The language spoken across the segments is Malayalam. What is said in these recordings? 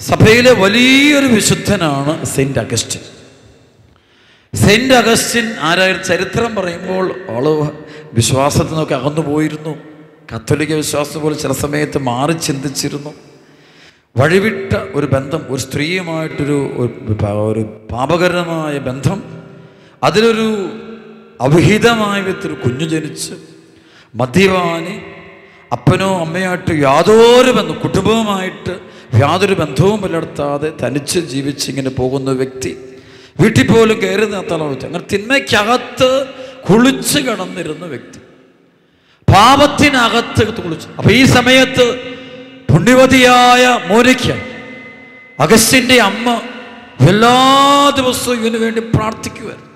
സഭയിലെ വലിയൊരു വിശുദ്ധനാണ് സെയിൻറ്റ് അഗസ്റ്റിൻ. സെയിൻറ്റ് അഗസ്റ്റിൻ ആരായിരുന്നു? ചരിത്രം പറയുമ്പോൾ ആള് വിശ്വാസത്തിൽ നിന്നൊക്കെ അകന്നു പോയിരുന്നു. കത്തോലിക്ക വിശ്വാസം പോലെ ചില സമയത്ത് മാറി ചിന്തിച്ചിരുന്നു. വഴിവിട്ട ഒരു ബന്ധം, ഒരു സ്ത്രീയുമായിട്ടൊരു ഒരു പാപകരമായ ബന്ധം, അതിലൊരു അവിഹിതമായ വിധത്തിൽ കുഞ്ഞു ജനിച്ച് മദ്യപാനി, അപ്പനോ അമ്മയായിട്ട് യാതൊരു ബന്ധം, കുടുംബവുമായിട്ട് യാതൊരു ബന്ധവും പുലർത്താതെ തനിച്ച് ജീവിച്ചിങ്ങനെ പോകുന്ന വ്യക്തി, വീട്ടിൽ പോലും കയറി നിർത്താൻ വെച്ചു. അങ്ങനെ തിന്മയ്ക്കകത്ത് കുളിച്ച് കിടന്നിരുന്ന വ്യക്തി, പാപത്തിനകത്ത് കുളിച്ചു. അപ്പൊ ഈ സമയത്ത് പുണ്യവതിയായ മോനിക്ക, അഗസ്റ്റിൻ്റെ അമ്മ, എല്ലാ ദിവസവും ഇവന് വേണ്ടി പ്രാർത്ഥിക്കുമായിരുന്നു.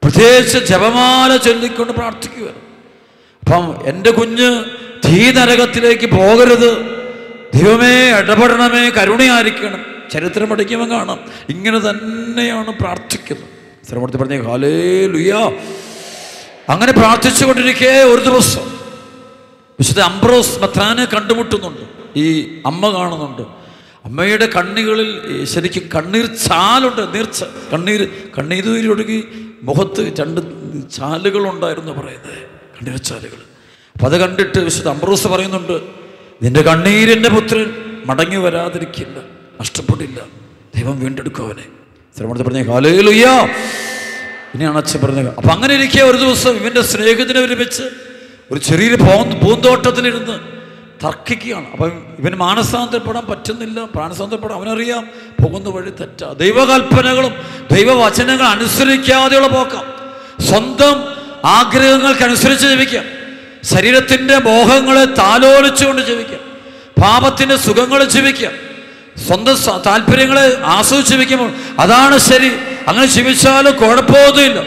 പ്രത്യേകിച്ച് ജപമാല ചൊല്ലിക്കൊണ്ട് പ്രാർത്ഥിക്കുമായിരുന്നു. അപ്പം എൻ്റെ കുഞ്ഞ് തീ നരകത്തിലേക്ക് പോകരുത്, ദൈവമേ ഇടപെടണമേ, കരുണയായിരിക്കണം. ചരിത്രം പഠിക്കുമ്പോൾ കാണാം ഇങ്ങനെ തന്നെയാണ് പ്രാർത്ഥിക്കുന്നത്. ശ്രമത്തിൽ പറഞ്ഞ ഹല്ലേലൂയ. അങ്ങനെ പ്രാർത്ഥിച്ചു കൊണ്ടിരിക്കെ ഒരു ദിവസം വിശുദ്ധ അംബ്രോസ് മെത്രാനെ കണ്ടുമുട്ടുന്നുണ്ട്. ഈ അമ്മ കാണുന്നുണ്ട്. അമ്മയുടെ കണ്ണുകളിൽ ശരിക്കും കണ്ണീർ ചാലുണ്ട്, നീർച്ച കണ്ണീരൊഴുകി മുഖത്ത് 2 ചാലുകളുണ്ടായിരുന്നു പറയുന്നത്, കണ്ണീർ ചാലുകൾ. അപ്പം അത് കണ്ടിട്ട് വിശുദ്ധ അംബ്രോസ് പറയുന്നുണ്ട്, നിന്റെ കണ്ണീരിൻ്റെ പുത്രൻ മടങ്ങി വരാതിരിക്കില്ല, നഷ്ടപ്പെടില്ല, ദൈവം വീണ്ടെടുക്കും അവനെ. ശ്രമത്തിൽ പറഞ്ഞ ഹല്ലേലൂയ. ഇനിയാണ് അച്ഛൻ പറഞ്ഞത്. അപ്പം അങ്ങനെ ഇരിക്കുക ഒരു ദിവസം ഇവൻ്റെ സ്നേഹിതനെ ഒരുമിച്ച് ഒരു ചെറിയൊരു പൂന്തോട്ടത്തിലിരുന്ന് തർക്കിക്കുകയാണ്. അപ്പം ഇവന് മാനസാന്തരപ്പെടാൻ പറ്റുന്നില്ല, പ്രാണസാന്തരപ്പെടാൻ അവനറിയാം പോകുന്ന വഴി തെറ്റാ. ദൈവകൽപ്പനകളും ദൈവവചനങ്ങൾ അനുസരിക്കാതെയുള്ള പോക്കാം, സ്വന്തം ആഗ്രഹങ്ങൾക്കനുസരിച്ച് ജീവിക്കാം, ശരീരത്തിൻ്റെ മോഹങ്ങളെ താലോലിച്ചുകൊണ്ട് ജീവിക്കാം, പാപത്തിൻ്റെ സുഖങ്ങൾ ജീവിക്കാം, സ്വന്തം താല്പര്യങ്ങളെ ആസ്വദിച്ച് ജീവിക്കുമ്പോൾ അതാണ് ശരി, അങ്ങനെ ജീവിച്ചാലും കുഴപ്പമൊന്നുമില്ല,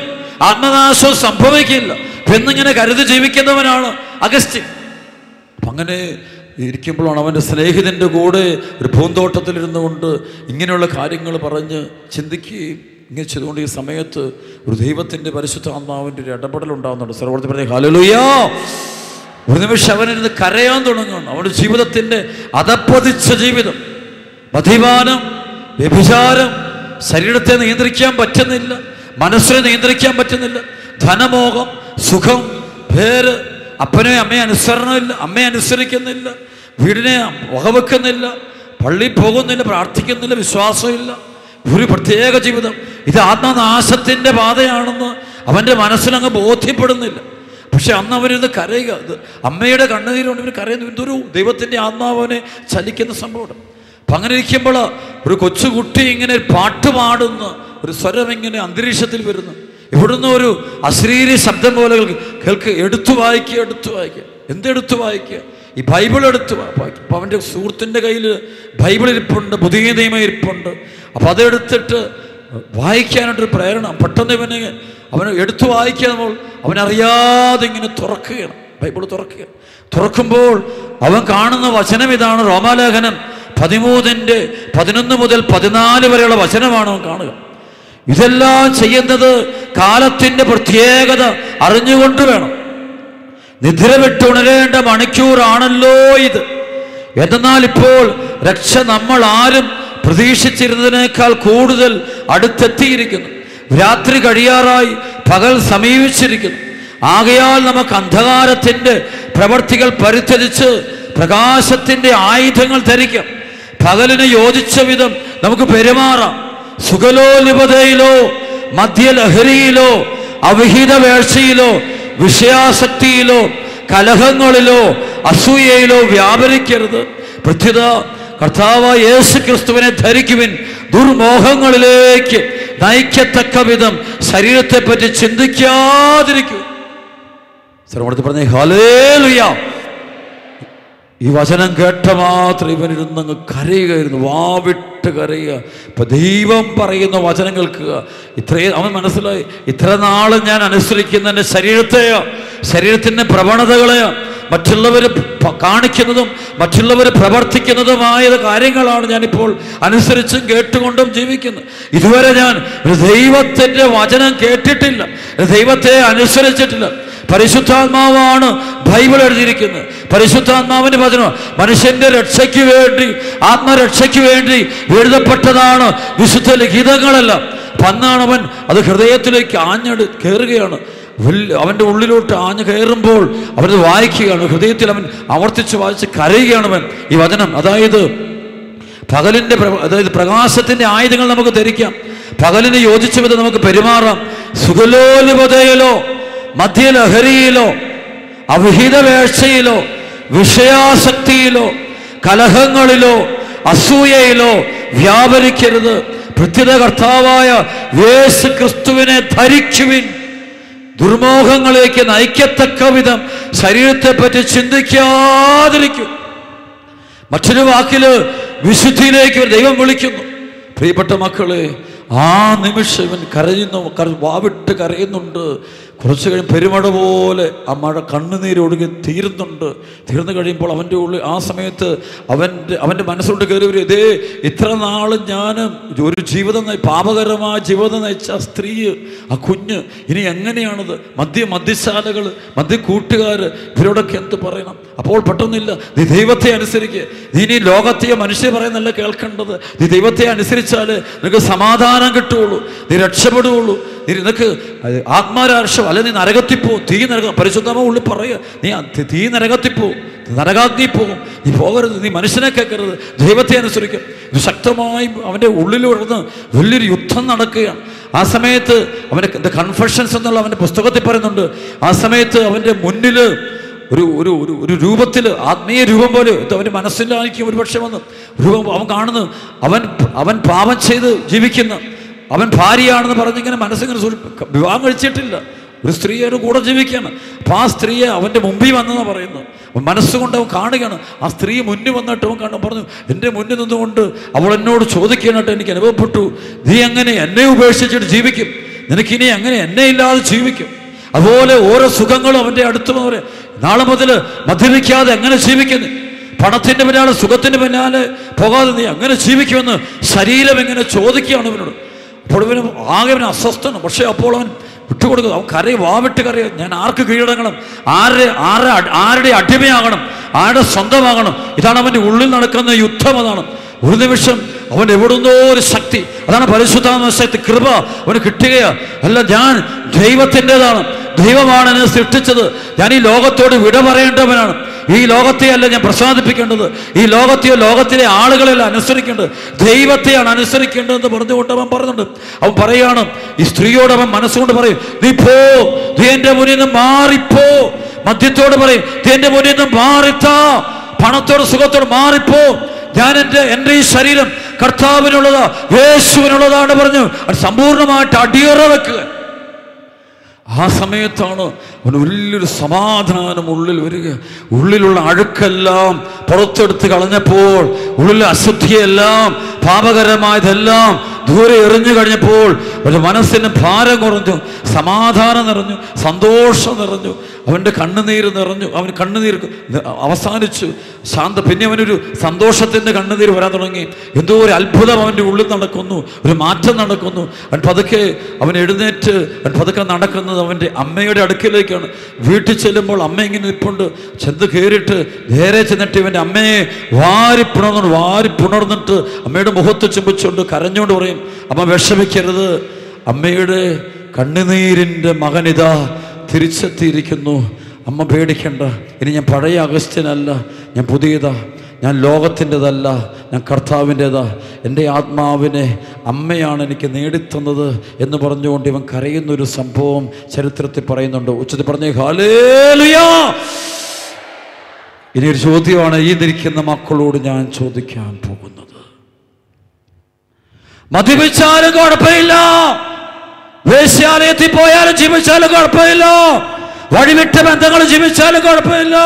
ആത്മനാശവും സംഭവിക്കില്ല എന്നിങ്ങനെ കരുതി ജീവിക്കുന്നവനാണ് അഗസ്റ്റിൻ. അപ്പം അങ്ങനെ ഇരിക്കുമ്പോഴാണ് അവൻ്റെ സ്നേഹിതൻ്റെ കൂടെ ഒരു പൂന്തോട്ടത്തിലിരുന്നു കൊണ്ട് ഇങ്ങനെയുള്ള കാര്യങ്ങൾ പറഞ്ഞ് ചിന്തിക്കുകയും ഇങ്ങനെ ചെയ്തുകൊണ്ട് ഈ സമയത്ത് ഒരു ദൈവത്തിൻ്റെ പരിശുദ്ധ ആത്മാവിൻ്റെ ഒരു ഇടപെടലുണ്ടാകുന്നുണ്ട്. സർവ്വത്തിൽ പറഞ്ഞ ഹല്ലേലൂയ. ഒരു നിമിഷം അവനിരുന്ന് കരയാൻ തുടങ്ങുകയാണ്. അവൻ്റെ ജീവിതത്തിൻ്റെ അധപ്പതിച്ച ജീവിതം, മദ്യപാനം, വ്യഭിചാരം, ശരീരത്തെ നിയന്ത്രിക്കാൻ പറ്റുന്നില്ല, മനസ്സിനെ നിയന്ത്രിക്കാൻ പറ്റുന്നില്ല, ധനമോഹം, സുഖം, പേര്, അപ്പനെ അമ്മയെ അനുസരണമില്ല, അമ്മയെ അനുസരിക്കുന്നില്ല, വീടിനെ വകവെക്കുന്നില്ല, പള്ളിയിൽ പോകുന്നില്ല, പ്രാർത്ഥിക്കുന്നില്ല, വിശ്വാസമില്ല, ഒരു പ്രത്യേക ജീവിതം. ഇത് ആത്മനാശത്തിൻ്റെ പാതയാണെന്ന് അവൻ്റെ മനസ്സിലങ്ങ് ബോധ്യപ്പെടുന്നില്ല. പക്ഷെ അന്ന് അവനിത് കരയുക, അമ്മയുടെ കണ്ണുനീരുകൊണ്ട് ഇവർ കരയുന്നു. ഇതൊരു ദൈവത്തിൻ്റെ ആത്മാവിനെ ചലിക്കുന്ന സംഭവം. അപ്പം അങ്ങനെ ഇരിക്കുമ്പോൾ ഒരു കൊച്ചുകുട്ടി ഇങ്ങനെ പാട്ട് പാടുന്ന ഒരു സ്വരം ഇങ്ങനെ അന്തരീക്ഷത്തിൽ വരുന്നു. ഇവിടുന്ന് ഒരു അശ്ലീല ശബ്ദം പോലെ കേൾക്ക്. എടുത്തു വായിക്കുക. എന്തെടുത്തു വായിക്കുക? ഈ ബൈബിൾ എടുത്ത് വായിക്കും. അപ്പം അവൻ്റെ സുഹൃത്തിൻ്റെ കയ്യിൽ ബൈബിൾ ഇരിപ്പുണ്ട്, പുതിയ നിയമം ഇരിപ്പുണ്ട്. അപ്പം അതെടുത്തിട്ട് വായിക്കാനായിട്ടൊരു പ്രേരണ. പെട്ടെന്ന് അവന് എടുത്തു വായിക്കുമ്പോൾ അവനറിയാതെ ഇങ്ങനെ തുറക്കുകയാണ്, ബൈബിൾ തുറക്കുകയാണ്. തുറക്കുമ്പോൾ അവൻ കാണുന്ന വചനം ഇതാണ്. റോമാലേഖനം 13:11 മുതൽ 14 വരെയുള്ള വചനമാണ് അവൻ കാണുക. ഇതെല്ലാം ചെയ്യുന്നത് കാലത്തിൻ്റെ പ്രത്യേകത അറിഞ്ഞുകൊണ്ട് വേണം. നിദ്ര വിട്ടുണരേണ്ട മണിക്കൂറാണല്ലോ ഇത്. എന്നാൽ ഇപ്പോൾ രക്ഷ നമ്മൾ ആരും പ്രതീക്ഷിച്ചിരുന്നതിനേക്കാൾ കൂടുതൽ അടുത്തെത്തിയിരിക്കുന്നു. രാത്രി കഴിയാറായി, പകൽ സമീപിച്ചിരിക്കുന്നു. ആകയാൽ നമുക്ക് അന്ധകാരത്തിൻ്റെ പ്രവർത്തികൾ പരിത്യജിച്ച് പ്രകാശത്തിൻ്റെ ആയുധങ്ങൾ ധരിക്കാം. പകലിന് യോജിച്ച വിധം നമുക്ക് പെരുമാറാം. സുഖലോലുപതയിലോ മദ്യലഹരിയിലോ അവിഹിത വേഴ്ചയിലോ വിഷയാസക്തിയിലോ കലഹങ്ങളിലോ അസൂയയിലോ വ്യാപരിക്കരുത്. പ്രത്യുത കർത്താവായ യേശു ക്രിസ്തുവിനെ ധരിക്കുവിൻ. ദുർമോഹങ്ങളിലേക്ക് നയിക്കത്തക്ക വിധം ശരീരത്തെപ്പറ്റി ചിന്തിക്കാതിരിക്കും. സർവ്വത്തിൽ പറഞ്ഞ ഹല്ലേലൂയ. ഈ വചനം കേട്ട മാത്രം ഇവനിരുന്നങ്ങ് കരയുകയായിരുന്നു, വാവിട്ട് കരയുക. ഇപ്പം ദൈവം പറയുന്ന വചനം കേൾക്കുക. ഇത്രയും അവൻ മനസ്സിലായി, ഇത്ര നാൾ ഞാൻ അനുസരിക്കുന്ന എൻ്റെ ശരീരത്തിൻ്റെ പ്രവണതകളെയോ മറ്റുള്ളവർ കാണിക്കുന്നതും മറ്റുള്ളവർ പ്രവർത്തിക്കുന്നതുമായ കാര്യങ്ങളാണ് ഞാനിപ്പോൾ അനുസരിച്ചും കേട്ടുകൊണ്ടും ജീവിക്കുന്നത്. ഇതുവരെ ഞാൻ ദൈവത്തിൻ്റെ വചനം കേട്ടിട്ടില്ല, ദൈവത്തെ അനുസരിച്ചിട്ടില്ല. പരിശുദ്ധാത്മാവാണ് ബൈബിൾ എഴുതിയിരിക്കുന്നത്. പരിശുദ്ധാത്മാവിന്റെ വചനം മനുഷ്യന്റെ രക്ഷയ്ക്ക് വേണ്ടി, ആത്മരക്ഷയ്ക്ക് വേണ്ടി എഴുതപ്പെട്ടതാണ് വിശുദ്ധ ലിഖിതങ്ങളെല്ലാം. അന്നാണ് അവൻ അത് ഹൃദയത്തിലേക്ക് കയറുകയാണ്. അവൻ്റെ ഉള്ളിലോട്ട് ആഞ്ഞു കയറുമ്പോൾ അവനത് വായിക്കുകയാണ്. ഹൃദയത്തിൽ അവൻ ആവർത്തിച്ച് വായിച്ച് കരയുകയാണ് അവൻ ഈ വചനം. അതായത് പ്രകാശത്തിന്റെ ആയുധങ്ങൾ നമുക്ക് ധരിക്കാം, പകലിന് യോജിച്ച വിധം നമുക്ക് പെരുമാറാം. സുഖലോലുപതയിലോ മദ്യലഹരിയിലോ അവിഹിത വേഴ്ചയിലോ വിഷയാസക്തിയിലോ കലഹങ്ങളിലോ അസൂയയിലോ വ്യാപരിക്കരുത്. പ്രത്യുത കർത്താവായ യേശു ക്രിസ്തുവിനെ ധരിക്കുവിൻ. ദുർമോഹങ്ങളിലേക്ക് നയിക്കത്തക്ക വിധം ശരീരത്തെ പറ്റി ചിന്തിക്കാതിരിക്കും. മറ്റൊരു വാക്കില് വിശുദ്ധിയിലേക്ക് ദൈവം വിളിക്കുന്നു. പ്രിയപ്പെട്ട മക്കളെ, ആ നിമിഷം ഇവൻ കരയുന്നു, വാവിട്ട് കരയുന്നുണ്ട്. കുറച്ച് കഴിയും പെരുമഴ പോലെ ആ മഴ കണ്ണുനീരൊഴുകി തീരുന്നുണ്ട്. തീർന്നു കഴിയുമ്പോൾ അവൻ്റെ ഉള്ളിൽ ആ സമയത്ത് അവൻ്റെ മനസ്സുകൊണ്ട് കയറി വരും, ഇതേ ഇത്ര നാൾ ഞാൻ ഒരു ജീവിതം പാപകരമായ ജീവിതം നയിച്ച ആ സ്ത്രീ, ആ കുഞ്ഞ്, ഇനി എങ്ങനെയാണത്? മദ്യശാലകൾ, കൂട്ടുകാർ, ഇവരോടൊക്കെ എന്ത് പറയണം? അപ്പോൾ പെട്ടെന്നില്ല, നീ ദൈവത്തെ അനുസരിക്കുക. നീ ഇനി ലോകത്തെ മനുഷ്യർ പറയുന്നല്ല കേൾക്കേണ്ടത്. നീ ദൈവത്തെ അനുസരിച്ചാൽ നിനക്ക് സമാധാനം കിട്ടുകയുള്ളൂ, നീ രക്ഷപ്പെടുകയുള്ളൂ. നിനക്ക് ആത്മാരാർഷം, അല്ലെ നീ നരകത്തിപ്പോ, പരിശുദ്ധമ ഉള്ളിൽ പറയുക, നീ തീ നരകത്തിപ്പോ, നരകാഗ്നി പോകും, നീ പോകരുത്, നീ മനുഷ്യനെ കേൾക്കരുത്, ദൈവത്തെ അനുസരിക്കും. ഇത് ശക്തമായി അവൻ്റെ ഉള്ളിലുടർന്ന് വലിയൊരു യുദ്ധം നടക്കുകയാണ്. ആ സമയത്ത് അവൻ്റെ കൺഫെഷൻസ് എന്നുള്ള അവൻ്റെ പുസ്തകത്തിൽ പറയുന്നുണ്ട്. ആ സമയത്ത് അവൻ്റെ മുന്നിൽ ഒരു രൂപത്തിൽ, ആത്മീയ രൂപം പോലെ അവൻ്റെ മനസ്സിലായിരിക്കും ഒരുപക്ഷെ വന്ന് രൂപം അവൻ കാണുന്നു. അവൻ പാപം ചെയ്ത് ജീവിക്കുന്ന, അവൻ ഭാര്യയാണെന്ന് പറഞ്ഞിങ്ങനെ മനസ്സിങ്ങനെ വിവാഹം കഴിച്ചിട്ടില്ല, ഒരു സ്ത്രീയുടെ കൂടെ ജീവിക്കുകയാണ്. അപ്പം ആ സ്ത്രീയെ അവൻ്റെ മുമ്പിൽ വന്നെന്ന് പറയുന്നു. മനസ്സുകൊണ്ട് അവൻ കാണുകയാണ്. ആ സ്ത്രീ മുന്നിൽ വന്നിട്ട് അവൻ പറഞ്ഞു, എൻ്റെ മുന്നിൽ നിന്നുകൊണ്ട് അവൾ എന്നോട് ചോദിക്കാനായിട്ട് എനിക്ക് അനുഭവപ്പെട്ടു, നീ എങ്ങനെ എന്നെ ഉപേക്ഷിച്ചിട്ട് ജീവിക്കും? നിനക്കിനി എങ്ങനെ എന്നെ ഇല്ലാതെ ജീവിക്കും? അതുപോലെ ഓരോ സുഖങ്ങളും അവൻ്റെ അടുത്ത് പറയും, നാളെ മുതൽ മദ്യപിക്കാതെ എങ്ങനെ ജീവിക്കുന്നു? പണത്തിൻ്റെ പിന്നാലെ, സുഖത്തിൻ്റെ പിന്നാലെ പോകാതെ നീ എങ്ങനെ ജീവിക്കുമെന്ന് ശരീരം എങ്ങനെ ചോദിക്കുകയാണ് ഇവനോട്. അപ്പോൾ ഇവന് ആകെ അവന് അസ്വസ്ഥനാണ്. പക്ഷേ അപ്പോൾ അവൻ വിട്ടുകൊടുക്കുക. അവൻ കരയും, വാവിട്ട് കരയും, ഞാൻ ആർക്ക് കീഴടങ്ങണം? ആരുടെ അടിമയാകണം? ആരുടെ സ്വന്തമാകണം? ഇതാണ് അവൻ്റെ ഉള്ളിൽ നടക്കുന്ന യുദ്ധം. അതാണ് ഒരു നിമിഷം അവൻ എവിടുന്നോ ഒരു ശക്തി, അതാണ് പരിശുദ്ധാത്മ ശക്തി, കൃപ അവന് കിട്ടുകയാണ്. അല്ല, ഞാൻ ദൈവത്തിൻ്റെതാണ്, ദൈവമാണ് എന്നെ സൃഷ്ടിച്ചത്, ഞാൻ ഈ ലോകത്തോട് വിട പറയേണ്ടവനാണ്. ഈ ലോകത്തെയല്ല ഞാൻ പ്രസാദിപ്പിക്കേണ്ടത്, ഈ ലോകത്തെയോ ലോകത്തിലെ ആളുകളെല്ലാം അനുസരിക്കേണ്ടത്, ദൈവത്തെയാണ് അനുസരിക്കേണ്ടതെന്ന് പറഞ്ഞുകൊണ്ട് അവൻ പറയുന്നുണ്ട്. അവൻ പറയാണ്, ഈ സ്ത്രീയോട് അവൻ മനസ്സുകൊണ്ട് പറയും, നീ പോ, നീ എൻ്റെ മുന്നിൽ നിന്ന് മാറിപ്പോ. മദ്യത്തോട് പറയും, നീ എൻ്റെ മുന്നിൽ നിന്ന് മാറിത്താ. പണത്തോട് സുഖത്തോട് മാറിപ്പോ. ഞാൻ എൻ്റെ ഈ ശരീരം കർത്താവിനുള്ളതാ, യേശുവിനുള്ളതാണ് പറഞ്ഞു അത് സമ്പൂർണ്ണമായിട്ട് അടിയറ വെക്കുക. ആ സമയത്താണ് അവന് വലിയൊരു സമാധാനം ഉള്ളിൽ വരിക. ഉള്ളിലുള്ള അഴുക്കെല്ലാം പുറത്തെടുത്ത് കളഞ്ഞപ്പോൾ, ഉള്ളിലെ അശുദ്ധിയെല്ലാം, പാപകരമായതെല്ലാം ദൂരെ എറിഞ്ഞു കഴിഞ്ഞപ്പോൾ ഒരു മനസ്സിന് ഭാരം കുറഞ്ഞു, സമാധാനം നിറഞ്ഞു, സന്തോഷം നിറഞ്ഞു, അവൻ്റെ കണ്ണുനീര് നിറഞ്ഞു. അവൻ കണ്ണുനീർ അവസാനിച്ചു, പിന്നെ അവനൊരു സന്തോഷത്തിൻ്റെ കണ്ണുനീര് വരാൻ തുടങ്ങി. എന്തോ ഒരു അത്ഭുതം അവൻ്റെ ഉള്ളിൽ നടക്കുന്നു, ഒരു മാറ്റം നടക്കുന്നു. അവൻ എഴുന്നേറ്റ് പതുക്കെ നടക്കുന്നത് അവൻ്റെ അമ്മയുടെ അടുക്കിലേക്കാണ്. വീട്ടിൽ ചെല്ലുമ്പോൾ അമ്മ ഇങ്ങനെ നിൽപ്പുണ്ട്. ചെന്ന് കയറിയിട്ട് നേരെ ചെന്നിട്ട് ഇവൻ്റെ അമ്മയെ വാരി പുണർന്നിട്ട് അമ്മയുടെ മുഖത്ത് ചുംബിച്ചുകൊണ്ട് കരഞ്ഞുകൊണ്ട് പറയും, അമ്മ വിഷമിക്കരുത്, അമ്മയുടെ കണ്ണുനീരിൻ്റെ മകനിതാ തിരിച്ചെത്തിയിരിക്കുന്നു, അമ്മ പേടിക്കണ്ട. ഇനി ഞാൻ പഴയ അഗസ്ത്യനല്ല, ഞാൻ പുതിയതാ, ഞാൻ ലോകത്തിൻ്റെതല്ല, ഞാൻ കർത്താവിൻ്റെതാ. എൻ്റെ ആത്മാവിനെ അമ്മയാണ് എനിക്ക് നേടിത്തന്നത് എന്ന് പറഞ്ഞുകൊണ്ട് ഇവൻ കരയുന്നൊരു സംഭവം ചരിത്രത്തിൽ പറയുന്നുണ്ട്. ഉച്ചത്തിൽ പറഞ്ഞേ ഹല്ലേലൂയാ. ഇനി ഒരു ചോദ്യമാണ് ഈ നിൽക്കുന്ന മക്കളോട് ഞാൻ ചോദിക്കാൻ പോകുന്നത്. മദ്യപിച്ചാലും കുഴപ്പമില്ല, വേശ്യാലയത്തിൽ പോയാലും ജീവിച്ചാലും കുഴപ്പമില്ല, വഴിവിട്ട ബന്ധങ്ങൾ ജീവിച്ചാലും കുഴപ്പമില്ല,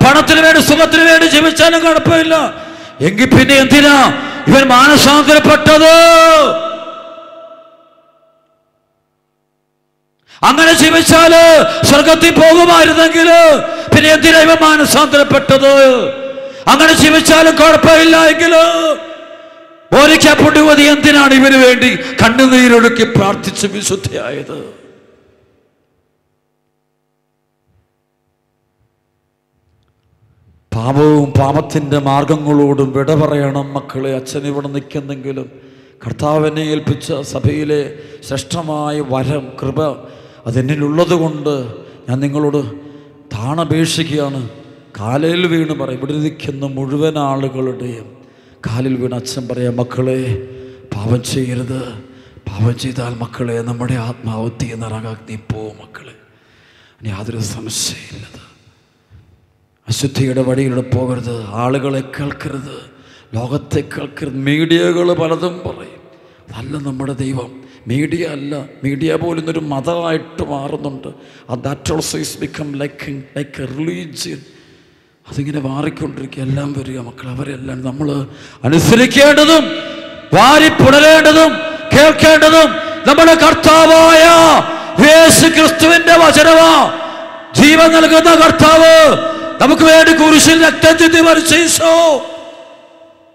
പണത്തിന് വേണ്ടി സുഖത്തിന് വേണ്ടി ജീവിച്ചാലും കുഴപ്പമില്ല, എങ്കിൽ പിന്നെ എന്തിനാ ഇവൻ മാനസാന്തരപ്പെട്ടത്? അങ്ങനെ ജീവിച്ചാല് സ്വർഗത്തിൽ പോകുമായിരുന്നെങ്കിൽ പിന്നെ എന്തിനാ ഇവൻ മാനസാന്തരപ്പെട്ടത്? അങ്ങനെ ജീവിച്ചാലും കുഴപ്പമില്ല എങ്കിൽ ഓരിക്കപ്പെടുവതി എന്തിനാണ് ഇവന് വേണ്ടി കണ്ണുനീരൊഴുക്കി പ്രാർത്ഥിച്ച് വിശുദ്ധയായത്? പാപവും പാപത്തിൻ്റെ മാർഗങ്ങളോടും വിട പറയണം മക്കളെ. അച്ഛൻ ഇവിടെ നിൽക്കുന്നെങ്കിലും കർത്താവിനെ ഏൽപ്പിച്ച സഭയിലെ ശ്രേഷ്ഠമായ വരം, കൃപ അതെന്നിലുള്ളത് കൊണ്ട് ഞാൻ നിങ്ങളോട് താണപേക്ഷിക്കുകയാണ്. കാലിൽ വീണ് പറയും, ഇവിടെ ഇരിക്കുന്ന മുഴുവൻ ആളുകളുടെയും കാലിൽ വീണ് അച്ഛൻ പറയാം, മക്കളെ പാപം ചെയ്യരുത്. പാപം ചെയ്താൽ മക്കളെ നമ്മുടെ ആത്മാവ് തീർന്നറാകാഗ്നി പോവും മക്കളെ. യാതൊരു സംശയമില്ലത്. അശുദ്ധിയുടെ വഴിയിലൂടെ പോകരുത്. ആളുകളെ കേൾക്കരുത്, ലോകത്തെ കേൾക്കരുത്. മീഡിയകൾ പലതും പറയും, അതല്ല നമ്മുടെ ദൈവം. മീഡിയ അല്ല, മീഡിയ പോലും ഒരു മതമായിട്ട് മാറുന്നുണ്ട്. That also is become like A religion. അതിങ്ങനെ മാറിക്കൊണ്ടിരിക്കുക. എല്ലാം വരിക മക്കൾ, അവരെല്ലാം നമ്മൾ അനുസരിക്കേണ്ടതും വാരിപ്പുണരേണ്ടതും കേൾക്കേണ്ടതും നമ്മുടെ കർത്താവായ യേശു ക്രിസ്തുവിന്റെ വചനമാ. ജീവൻ നൽകുന്ന കർത്താവ് നമുക്ക് വേണ്ടി കുരിശിൽ രക്തം ചിന്തി മരിച്ച ഈശോ,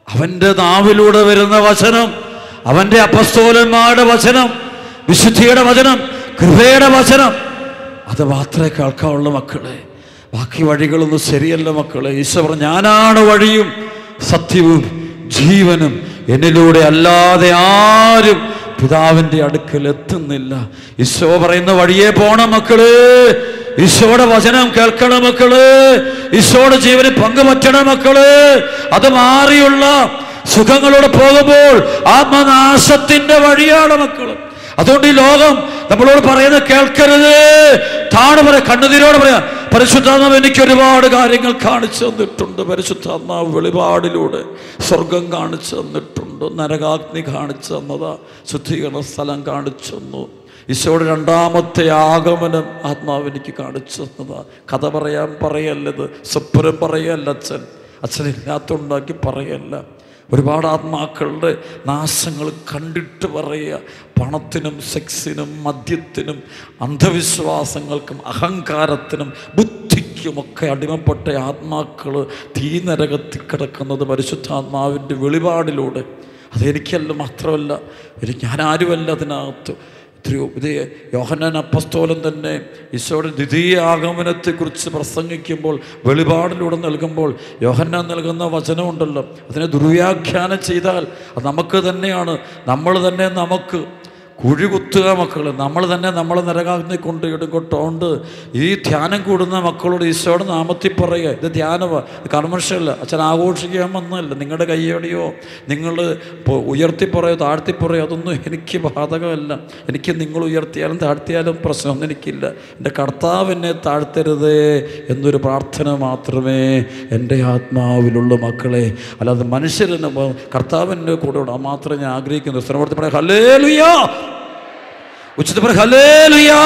അവന്റെ നാവിലൂടെ വരുന്ന വചനം, അവന്റെ അപ്പസ്തോലന്മാരുടെ വചനം, വിശുദ്ധിയുടെ വചനം, കൃപയുടെ വചനം, അത് മാത്രമേ കേൾക്കാവുള്ളൂ മക്കളെ. ബാക്കി വഴികളൊന്നും ശരിയല്ല മക്കളെ. ഈശോ പറഞ്ഞു, ഞാനാണ് വഴിയും സത്യവും ജീവനും, എന്നിലൂടെ അല്ലാതെ ആരും പിതാവിൻ്റെ അടുക്കൽ എത്തുന്നില്ല. ഈശോ പറയുന്ന വഴിയെ പോണം മക്കള്. ഈശോയുടെ വചനം കേൾക്കണം മക്കള്. ഈശോയുടെ ജീവന് പങ്കുപറ്റണം മക്കള്. അത് മാറിയുള്ള സുഖങ്ങളോട് പോകുമ്പോൾ ആത്മനാശത്തിന്റെ വഴിയാണ് മക്കള്. അതുകൊണ്ട് ഈ ലോകം നമ്മളോട് പറയുന്നത് കേൾക്കരുത്. താണ് പറയാം, കണ്ണുനീരോട് പറയാം, പരിശുദ്ധാത്മാവ് എനിക്ക് ഒരുപാട് കാര്യങ്ങൾ കാണിച്ചു തന്നിട്ടുണ്ട്. പരിശുദ്ധാത്മാവ് വെളിപാടിലൂടെ സ്വർഗം കാണിച്ചു തന്നിട്ടുണ്ട്, നരകാഗ്നി കാണിച്ചു തന്നതാ, ശുദ്ധീകരണ സ്ഥലം കാണിച്ചു തന്നു. ഈശോയുടെ രണ്ടാമത്തെ ആഗമനം ആത്മാവ് എനിക്ക് കാണിച്ചു തന്നതാ. കഥ പറയാൻ പറയല്ലത്, സ്വപ്നം പറയല്ല, അച്ഛനില്ലാത്തുണ്ടാക്കി പറയല്ല. ഒരുപാട് ആത്മാക്കളുടെ നാശങ്ങൾ കണ്ടിട്ട് പറയുക. പണത്തിനും സെക്സിനും മദ്യത്തിനും അന്ധവിശ്വാസങ്ങൾക്കും അഹങ്കാരത്തിനും ബുദ്ധിക്കുമൊക്കെ അടിമപ്പെട്ട ആത്മാക്കൾ തീനരകത്തിൽ കിടക്കുന്നത് പരിശുദ്ധാത്മാവിൻ്റെ വെളിപാടിലൂടെ. അതെനിക്കല്ല, മാത്രമല്ല ഞാനാരുമല്ല അതിനകത്ത്. ഇത് യോഹന്നാൻ അപ്പസ്തോലൻ തന്നെ ഈശോയുടെ ദ്വിതീയ ആഗമനത്തെക്കുറിച്ച് പ്രസംഗിക്കുമ്പോൾ വെളിപാടിലൂടെ നൽകുമ്പോൾ യോഹന്നാൻ നൽകുന്ന വചനമുണ്ടല്ലോ, അതിനെ ദുർവ്യാഖ്യാനം ചെയ്താൽ അത് നമുക്ക് തന്നെയാണ്. നമ്മൾ തന്നെ നമുക്ക് കുഴി കുത്തുക മക്കള്. നമ്മൾ തന്നെ നമ്മളെ നരകാഗ്നി കൊണ്ടിടും കേട്ടോണ്ട് ഈ ധ്യാനം കൂടുന്ന മക്കളോട് ഈശോയുടെ നാമത്തിൽ പറയുക, ഇത് ധ്യാനമാണ്, ഇത് കൺവെൻഷനല്ല, അച്ഛൻ ആഘോഷിക്കാൻ വന്നതല്ല. നിങ്ങളുടെ കയ്യടിയോ നിങ്ങൾ ഉയർത്തി പറയോ താഴ്ത്തി പറയോ അതൊന്നും എനിക്ക് ബാധകമല്ല. എനിക്ക് നിങ്ങൾ ഉയർത്തിയാലും താഴ്ത്തിയാലും പ്രശ്നമൊന്നും എനിക്കില്ല. എൻ്റെ കർത്താവ് എന്നെ താഴ്ത്തരുതേ എന്നൊരു പ്രാർത്ഥന മാത്രമേ എൻ്റെ ആത്മാവിലുള്ള മക്കളെ. അല്ലാതെ മനുഷ്യരെന്നെ കർത്താവിൻ്റെ കൂടെ അത് മാത്രമേ ഞാൻ ആഗ്രഹിക്കുന്നു. സ്ഥലപ്പെടുത്തി പറയാം, ഹല്ലേലൂയാ, ഉച്ചത്തിൽ പറ ഹല്ലേലൂയാ.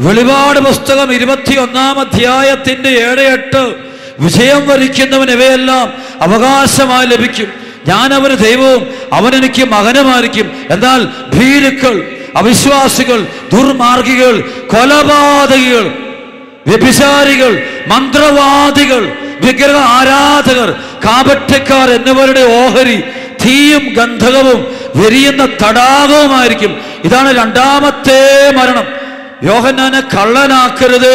വെളിപാട് പുസ്തകം 21-ാം അധ്യായത്തിന്റെ 7-8 വിജയം വരിക്കുന്നവൻ ഇവയെല്ലാം അവകാശമായി ലഭിക്കും. ഞാൻ അവന് ദൈവവും അവൻ എനിക്ക് മകനുമായിരിക്കും. എന്നാൽ ഭീരുക്കൾ, അവിശ്വാസികൾ, ദുർമാർഗികൾ, കൊലപാതകികൾ, വ്യഭിചാരികൾ, മന്ത്രവാദികൾ, വിഗ്രഹ ആരാധകർ, കാപട്യക്കാർ എന്നിവരുടെ ഓഹരി തീയും ഗന്ധകവും വെരിയുന്ന തടാകവുമായിരിക്കും. ഇതാണ് രണ്ടാമത്തെ മരണം. യോഹന്നാനെ കള്ളനാക്കരുത്.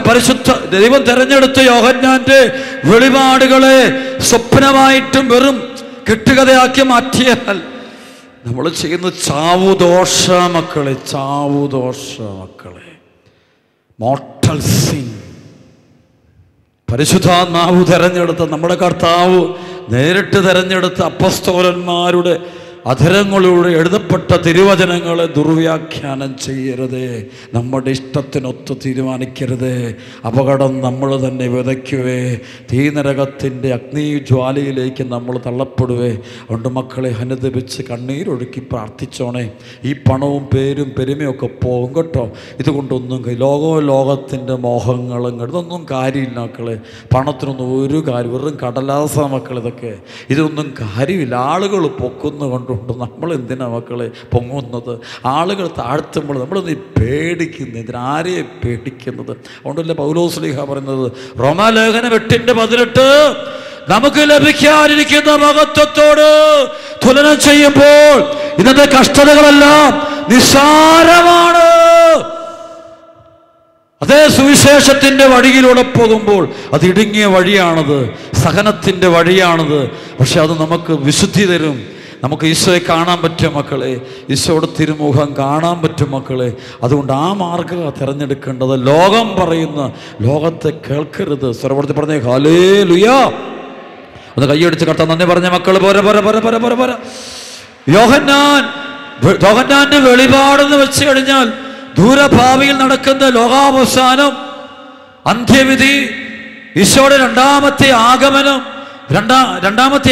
പരിശുദ്ധ ദൈവം തെരഞ്ഞെടുത്ത യോഹന്നാന്റെ വെളിപാടുകളെ സ്വപ്നമായിട്ടും വെറും കെട്ടുകഥയാക്കി മാറ്റിയാൽ നമ്മൾ ചെയ്യുന്ന ചാവുദോഷ മക്കളെ, ചാവുദോഷ മക്കളെ, മോർട്ടൽ സിൻ. പരിശുദ്ധാത്മാവ് തെരഞ്ഞെടുത്ത നമ്മുടെ കർത്താവ് നേരിട്ട് തെരഞ്ഞെടുത്ത അപ്പസ്തോലന്മാരുടെ അധരങ്ങളിലൂടെ എഴുതപ്പെട്ട തിരുവചനങ്ങളെ ദുർവ്യാഖ്യാനം ചെയ്യരുതേ. നമ്മുടെ ഇഷ്ടത്തിനൊത്ത് തീരുമാനിക്കരുതേ. അപകടം നമ്മൾ തന്നെ വിതയ്ക്കുവേ. തീനരകത്തിൻ്റെ അഗ്നിജ്വാലയിലേക്ക് നമ്മൾ തള്ളപ്പെടുവേ. അതുകൊണ്ട് മക്കളെ അനുദപിച്ച് കണ്ണീരൊഴുക്കി പ്രാർത്ഥിച്ചോണേ. ഈ പണവും പേരും പെരുമയൊക്കെ പോകും കേട്ടോ. ഇതുകൊണ്ടൊന്നും ലോകത്തിൻ്റെ മോഹങ്ങളും ഇതൊന്നും കാര്യമില്ല മക്കളെ. പണത്തിനൊന്നും ഒരു കാര്യം, വെറും കടലാസ മക്കൾ. ഇതൊന്നും കാര്യമില്ല. ആളുകൾ പൊക്കുന്ന നമ്മൾ എന്തിനാ മക്കളെ പൊങ്ങുന്നത്? ആളുകൾ താഴ്ത്തുമ്പോൾ നമ്മളൊന്ന് പേടിക്കുന്നത്. ഇതിനാരെയെ പേടിക്കുന്നത്? അതുകൊണ്ടല്ലേ പൗലോസ്ലീഹ പറയുന്നത് റോമാലേഖനം 8:18 നമുക്ക് ലഭിക്കാനിരിക്കുന്ന മഹത്വത്തോട് തുലനം ചെയ്യുമ്പോൾ ഇന്നത്തെ കഷ്ടതകളെല്ലാം നിസ്സാരമാണ്. അതേ സുവിശേഷത്തിൻ്റെ വഴിയിലൂടെ പോകുമ്പോൾ അത് ഇടുങ്ങിയ വഴിയാണത്, സഹനത്തിൻ്റെ വഴിയാണത്. പക്ഷെ അത് നമുക്ക് വിശുദ്ധി തരും. നമുക്ക് ഈശോയെ കാണാൻ പറ്റും മക്കളെ, ഈശോയുടെ തിരുമുഖം കാണാൻ പറ്റും മക്കളെ. അതുകൊണ്ട് ആ മാർഗ്ഗം തിരഞ്ഞെടുക്കേണ്ടത്. ലോകം പറയുന്ന ലോകത്തെ കേൾക്കരുത്. സ്വരപ്പെടുത്തി പറഞ്ഞേ ഹല്ലേലൂയാ. ഒന്ന് കൈയടിച്ച് കർത്താൻ നന്ദി പറഞ്ഞ മക്കൾ. പോരാ. യോഹന്നാന്റെ വെളിപാടെന്ന് വെച്ച് കഴിഞ്ഞാൽ ദൂരഭാവിയിൽ നടക്കുന്ന ലോകാവസാനം, അന്ത്യവിധി, ഈശോയുടെ രണ്ടാമത്തെ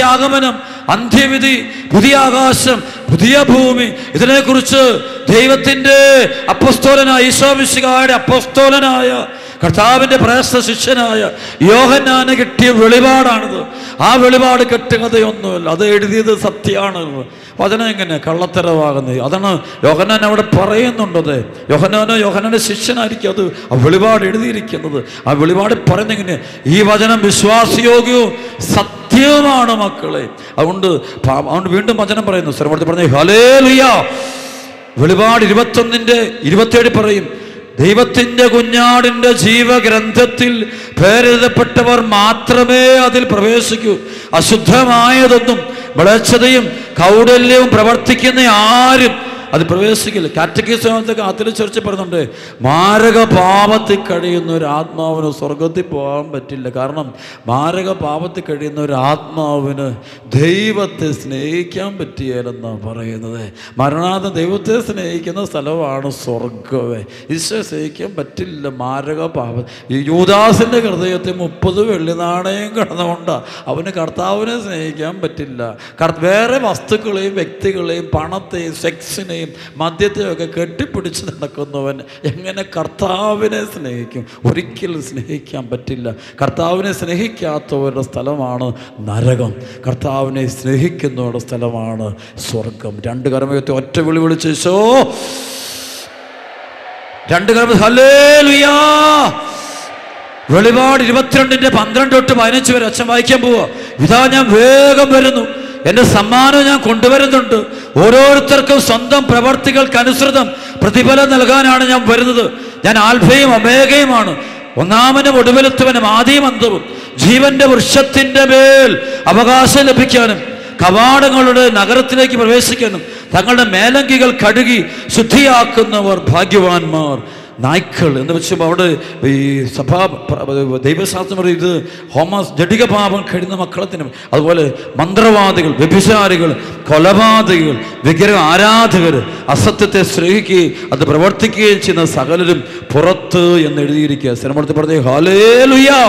ആഗമനം, അന്ത്യവിധി, പുതിയ ആകാശം, പുതിയ ഭൂമി, ഇതിനെക്കുറിച്ച് ദൈവത്തിൻ്റെ അപ്പസ്തോലനായ ഈശോമിശിഹായുടെ അപ്പസ്തോലനായ കർത്താവിൻ്റെ പ്രേക്ഷിത ശിഷ്യനായ യോഹന്നാന് കിട്ടിയ വെളിപാടാണിത്. ആ വെളിപാട് കെട്ടുകഥയൊന്നുമല്ല, അത് എഴുതിയത് സത്യമാണ്. വചനം എങ്ങനെ കള്ളത്തരവാകുന്നത്? അതാണ് യോഹന്നാൻ അവിടെ പറയുന്നുണ്ടത്. യോഹന്നാന്റെ ശിഷ്യനായിരിക്കും അത് ആ വെളിപാട് എഴുതിയിരിക്കുന്നത്. ആ വെളിപാട് പറയുന്നത് എങ്ങനെ? ഈ വചനം വിശ്വാസയോഗ്യവും സത്യവുമാണ് മക്കളെ. അതുകൊണ്ട് വീണ്ടും വചനം പറയുന്നു. സ്വരപ്പെടുത്തി പറഞ്ഞ ഹല്ലേലൂയാ. വെളിപാട് 21:27 പറയും, ദൈവത്തിൻ്റെ കുഞ്ഞാടിൻ്റെ ജീവഗ്രന്ഥത്തിൽ പേരെഴുതപ്പെട്ടവർ മാത്രമേ അതിൽ പ്രവേശിക്കൂ. അശുദ്ധമായതൊന്നും മ്ലേച്ഛതയും കൗടല്യവും പ്രവർത്തിക്കുന്ന ആരും അത് പ്രവേശിക്കില്ല. കാറ്റഗിസമൊക്കെ അതിൽ ചർച്ച പറയുന്നുണ്ട്, മാരക പാപത്തിൽ കഴിയുന്ന ഒരു ആത്മാവിന് സ്വർഗത്തിൽ പോകാൻ പറ്റില്ല. കാരണം മാരക പാപത്തിൽ കഴിയുന്ന ഒരു ആത്മാവിന് ദൈവത്തെ സ്നേഹിക്കാൻ പറ്റിയാലെന്നാണ് പറയുന്നത്. മരണാത ദൈവത്തെ സ്നേഹിക്കുന്ന സ്ഥലമാണ് സ്വർഗമേ. ഈശോ സ്നേഹിക്കാൻ പറ്റില്ല മാരക പാപം. ഈ യൂദാസിൻ്റെ ഹൃദയത്തിൽ 30 വെള്ളി നാണയം കിടന്നുകൊണ്ടാണ് അവന് കർത്താവിനെ സ്നേഹിക്കാൻ പറ്റില്ല. വേറെ വസ്തുക്കളെയും വ്യക്തികളെയും പണത്തെയും സെക്സിനെയും മദ്യത്തെയൊക്കെ കെട്ടിപ്പിടിച്ച് നടക്കുന്നവൻ എങ്ങനെ കർത്താവിനെ സ്നേഹിക്കും? ഒരിക്കലും സ്നേഹിക്കാൻ പറ്റില്ല. കർത്താവിനെ സ്നേഹിക്കാത്തവരുടെ സ്ഥലമാണ് നരകം, കർത്താവിനെ സ്നേഹിക്കുന്നവരുടെ സ്ഥലമാണ് സ്വർഗം. 2 കരമുയർത്തി ഒറ്റ വിളി വിളിച്ച് ഈശോ, 2 കരം ഹല്ലേലൂയാ. വെളിപാട് 22:12-15 വരെ അച്ഛൻ വായിക്കാൻ പോവാ. ഇതാ ഞാൻ വേഗം വരുന്നു, എൻ്റെ സമ്മാനം ഞാൻ കൊണ്ടുവരുന്നുണ്ട്. ഓരോരുത്തർക്കും സ്വന്തം പ്രവർത്തികൾക്കനുസൃതം പ്രതിഫലം നൽകാനാണ് ഞാൻ വരുന്നത്. ഞാൻ ആൽഫയും ഒമേഗയുമാണ്, ഒന്നാമനും ഒടുവിലത്തവനും ആദിയും അന്തവും. ജീവന്റെ വൃക്ഷത്തിൻ്റെ മേൽ അവകാശം ലഭിക്കാനും കവാടങ്ങളുടെ നഗരത്തിലേക്ക് പ്രവേശിക്കാനും തങ്ങളുടെ മേലങ്കികൾ കഴുകി ശുദ്ധിയാക്കുന്നവർ ഭാഗ്യവാന്മാർ. നായ്ക്കൾ എന്ന് വെച്ചാൽ അവിടെ ഈ ദൈവശാസ്ത്രം പറയും, ഇത് ജഡിക പാപം കഴിയുന്ന മക്കളത്തിന്. അതുപോലെ മന്ത്രവാദികൾ, വ്യഭിചാരികൾ, കൊലപാതകികൾ, വിഗ്രഹ ആരാധകർ, അസത്യത്തെ സ്നേഹിക്കുകയും അത് പ്രവർത്തിക്കുകയും ചെയ്യുന്ന സകലരും പുറത്ത് എന്ന് എഴുതിയിരിക്കുക. സ്ഥലമെടുത്ത് പറഞ്ഞേ ഹല്ലേലൂയാ.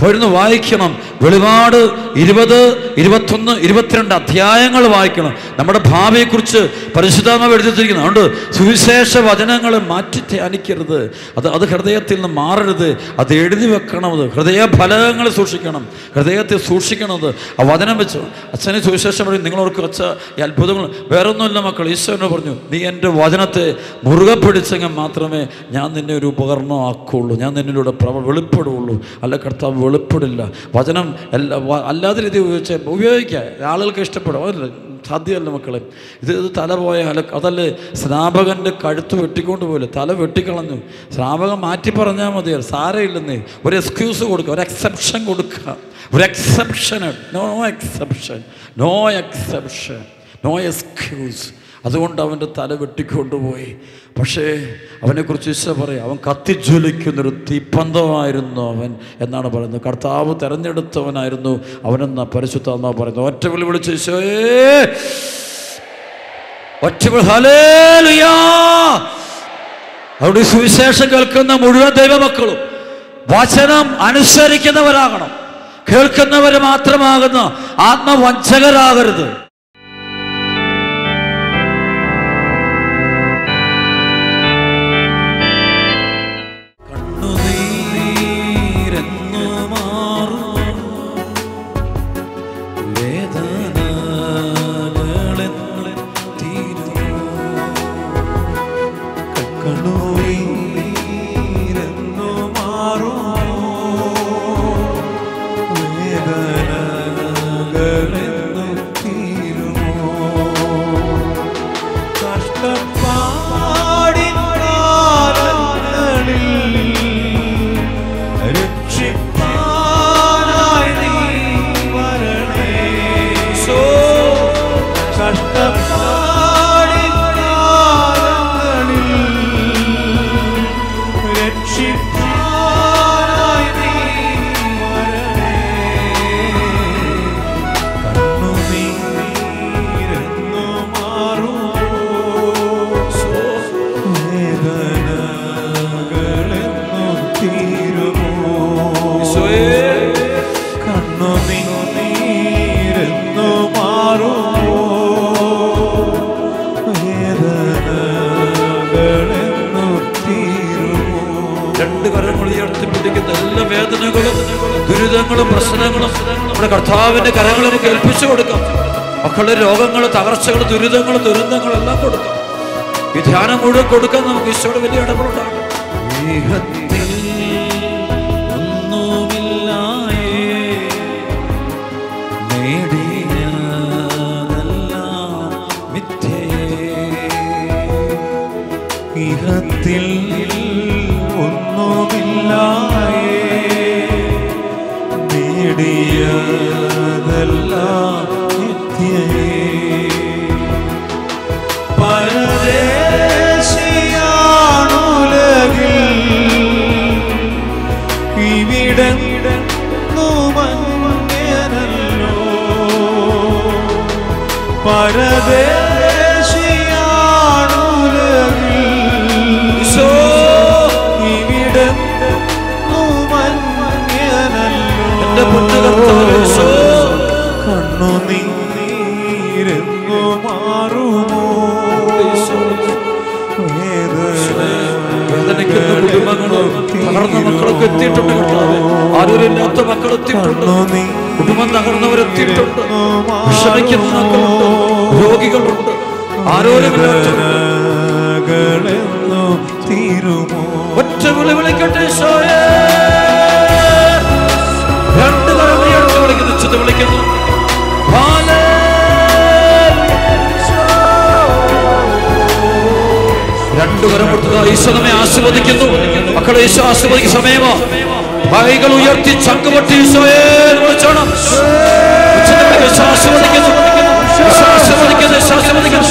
പോയിരുന്നു വായിക്കണം. വെളിപാട് 20, 21, 22 അധ്യായങ്ങൾ വായിക്കണം. നമ്മുടെ ഭാവിയെക്കുറിച്ച് പരിശുദ്ധാത്മാവ് എഴുതിയിരിക്കുന്നു. അതുകൊണ്ട് സുവിശേഷ വചനങ്ങൾ മാറ്റി ധ്യാനിക്കരുത്. അത് ഹൃദയത്തിൽ നിന്ന് മാറരുത്. അത് എഴുതി വെക്കണം. അത് ഹൃദയ ഫലങ്ങൾ സൂക്ഷിക്കണം, ഹൃദയത്തെ സൂക്ഷിക്കണത്. ആ വചനം വെച്ച് അച്ഛനെ സുവിശേഷം പറയും. നിങ്ങളോർക്ക് വെച്ച ഈ അത്ഭുതങ്ങൾ വേറൊന്നുമില്ല മക്കൾ. ഈശോനെ പറഞ്ഞു, നീ എൻ്റെ വചനത്തെ മുറുകെ പിടിച്ചെങ്കിൽ മാത്രമേ ഞാൻ നിന്നെ ഒരു ഉപകരണം ആക്കുള്ളൂ, ഞാൻ നിന്നിലൂടെ വെളിപ്പെടുള്ളൂ. അല്ല കർത്താവ് വെളിപ്പെടില്ല. വചനം അല്ലാതെ രീതി ഉപയോഗിക്കുക ആളുകൾക്ക് ഇഷ്ടപ്പെടും, അതല്ല സാധ്യമല്ല മക്കളെ. ഇത് തല പോയ അതല്ലേ സ്നാപകൻ്റെ കഴുത്ത് വെട്ടിക്കൊണ്ട് പോയില്ല, തല വെട്ടിക്കളഞ്ഞു. സ്നാപകം മാറ്റി പറഞ്ഞാൽ മതിയോ? സാരമില്ലെന്നേ. ഒരു എക്സ്ക്യൂസ് കൊടുക്കുക, ഒരു എക്സെപ്ഷൻ കൊടുക്കുക. ഒരു exception, no exception, no exception, no excuse. അതുകൊണ്ട് അവൻ്റെ തല വെട്ടിക്കൊണ്ടുപോയി. പക്ഷേ അവനെക്കുറിച്ച് ഈശോ പറയും, അവൻ കത്തിജ്വലിക്കുന്നൊരു തീപ്പന്തമായിരുന്നു അവൻ എന്നാണ് പറയുന്നത്. കർത്താവ് തിരഞ്ഞെടുത്തവനായിരുന്നു അവനെന്ന പരിശുദ്ധാത്മാവ് പറയുന്നത്. ഒറ്റ വിളി വിളിച്ച് ഈശോയേ, ഒറ്റ വിളി ഹല്ലേലൂയാ. അവിടെ സുവിശേഷം കേൾക്കുന്ന മുഴുവൻ ദൈവമക്കളും വചനം അനുസരിക്കുന്നവരാകണം. കേൾക്കുന്നവർ മാത്രമാകുന്ന ആത്മവഞ്ചകരാകരുത്. വേദനകളെന്നു തീരും എല്ലാ വേദനകളും ദുരിതങ്ങളും പ്രശ്നങ്ങളും നമ്മുടെ കർത്താവിന്റെ കരങ്ങളിൽ നമുക്ക് ഏൽപ്പിച്ചു കൊടുക്കാം. മക്കളുടെ രോഗങ്ങളും തകർച്ചകളും ദുരിതങ്ങളും ദുരന്തങ്ങളും എല്ലാം കൊടുക്കാം. ഈ ധ്യാനം മുഴുവൻ കൊടുക്കാൻ നമുക്ക് ഈശോയുടെ വലിയ ഇടപെടലാണ്. ഇഹത്തിൽ ഒന്നുമില്ലായേ നേടിയതെല്ലാം നിത്യയേ. പരദേശിയാണുലകിൽ ഇവിടെന്നു മങ്ങനല്ലോ. കണ്ണുനീരെന്നു മാറുമോ വേദനിക്കുന്ന കുടുംബങ്ങളും തകർന്ന മക്കളൊക്കെ എത്തിയിട്ടുണ്ട്. ആരോരില്ലാത്ത മക്കൾ എത്തിയിട്ടുണ്ട്. കുടുംബം തകർന്നവരെത്തിയിട്ടുണ്ട്. വിഷമിക്കുന്ന മക്കളുണ്ട്, രോഗികളുണ്ട്, ആരോരുമില്ലാത്തവരെന്നു തീരുമോ. ഒറ്റ വിളി വിളിക്കട്ടെ ഈശോയേ. രണ്ട് കരം ഉയർത്തി വിളിക്കുന്നു, ഉച്ചത്തിൽ വിളിക്കുന്നു. രണ്ടു കരം കൊടുത്തത് ഈശോ നമ്മെ ആശീർവദിക്കുന്നു. മക്കളെ ഈശോ ആശീർവദിക്കുന്ന സമയമോ. കൈകൾ ഉയർത്തി ചങ്കുപൊട്ടി ഈശോയെ വിളിച്ചോണം. ആശീർവദിക്കുന്നു, ആശീർവദിക്കുന്നു, ആശീർവദിക്കുന്നു.